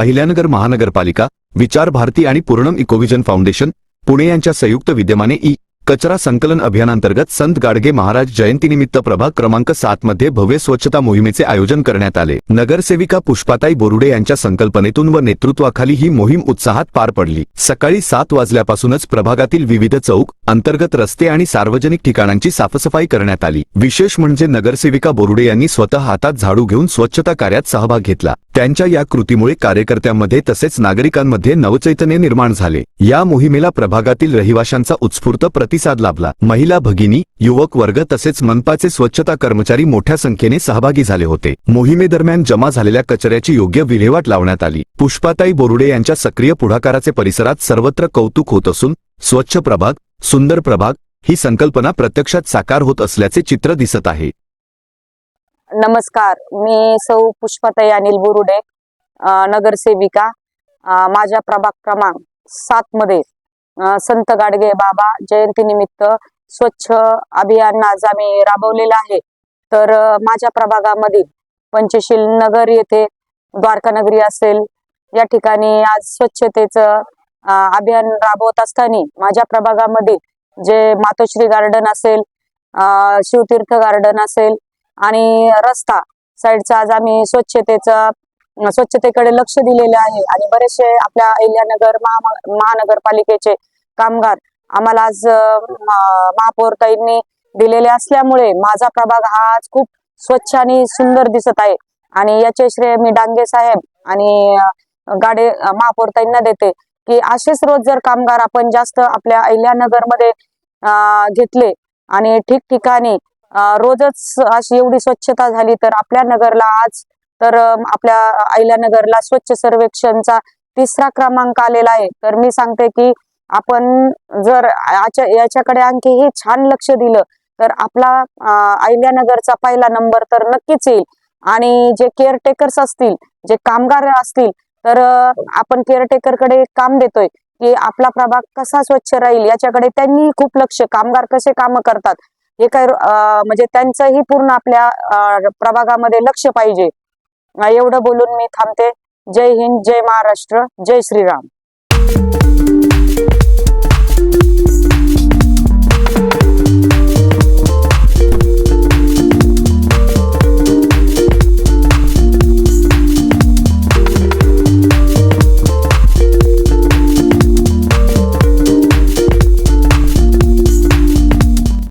अहिल्यानगर महानगरपालिका, विचार भारती आणि पूर्णम इकोविजन फाउंडेशन पुणे यांच्या संयुक्त विद्यमाने कचरा संकलन अभियानांतर्गत संत गाडगे महाराज जयंतीनिमित्त प्रभाग क्रमांक 7 मध्ये भव्य स्वच्छता मोहिमेचे आयोजन करण्यात आले। नगरसेविका पुष्पाताई बोरुडे यांच्या संकल्पनेतून व नेतृत्वाखाली ही मोहीम उत्साहात पार पडली। सकाळी 7 वाजल्यापासूनच प्रभागातील विविध चौक, अंतर्गत रस्ते आणि सार्वजनिक ठिकाणांची साफसफाई करण्यात आली। विशेष म्हणजे नगरसेविका बोरुडे यांनी स्वतः हातात झाडू घेऊन स्वच्छता कार्यात सहभाग घेतला। त्यांच्या या कृतीमुळे कार्यकर्त्यांमध्ये तसेच नागरिकांमध्ये नवचैतन्य निर्माण झाले। या मोहिमेला प्रभागातील रहिवाशांचा उत्स्फूर्त प्रतिसाद लाभला। महिला भगिनी, युवक वर्ग तसेच मनपाचे स्वच्छता कर्मचारी मोठ्या संख्येने सहभागी झाले होते। मोहिमेदरम्यान जमा झालेल्या कचऱ्याची योग्य विल्हेवाट लावण्यात आली। पुष्पाताई बोरुडे यांच्या सक्रिय पुढाकाराचे परिसरात सर्वत्र कौतुक होत असून स्वच्छ प्रभाग, सुंदर प्रभाग ही संकल्पना प्रत्यक्षात साकार होत असल्याचे चित्र दिसत आहे। नमस्कार, मी सौ पुष्पाताई अनिल बोरुडे, नगरसेविका। माझ्या प्रभाग क्रमांक 7 मध्ये संत गाडगे बाबा जयंतीनिमित्त स्वच्छ अभियान आज आम्ही राबवलेलं आहे। तर माझ्या प्रभागामध्ये पंचशील नगर येथे द्वारका नगरी असेल, या ठिकाणी आज स्वच्छतेचं अभियान राबवत असताना माझ्या प्रभागामध्ये जे मातोश्री गार्डन असेल, शिवतीर्थ गार्डन असेल आणि रस्ता साईडचा आज आम्ही स्वच्छतेकडे लक्ष दिलेले आहे। आणि बरेचसे आपल्या अहिल्यानगर महानगरपालिकेचे कामगार आम्हाला आज महापौरताईंनी दिलेले असल्यामुळे माझा प्रभाग हा आज खूप स्वच्छ आणि सुंदर दिसत आहे। आणि याचे श्रेय मी डांगे साहेब आणि गाडे महापौरताईंना देते की असेच रोज जर कामगार आपण जास्त आपल्या अहिल्यानगर मध्ये घेतले आणि ठिकठिकाणी रोजच अशी एवढी स्वच्छता झाली तर आपल्या नगरला आज तर आपल्या अहिल्यानगरला स्वच्छ सर्वेक्षणचा 3रा क्रमांक आलेला आहे। तर मी सांगते की आपण जर याच्याकडे आणखीही छान लक्ष दिलं तर आपला अहिल्यानगरचा पहिला नंबर तर नक्कीच येईल। आणि जे केअरटेकर्स असतील, जे कामगार असतील, तर आपण केअरटेकरकडे काम देतोय की आपला प्रभाग कसा स्वच्छ राहील याच्याकडे त्यांनी खूप लक्ष, कामगार कसे काम करतात हे काय म्हणजे त्यांचंही पूर्ण आपल्या प्रभागामध्ये लक्ष पाहिजे। एवढं बोलून मी थांबते। जय हिंद, जय महाराष्ट्र, जय श्रीराम।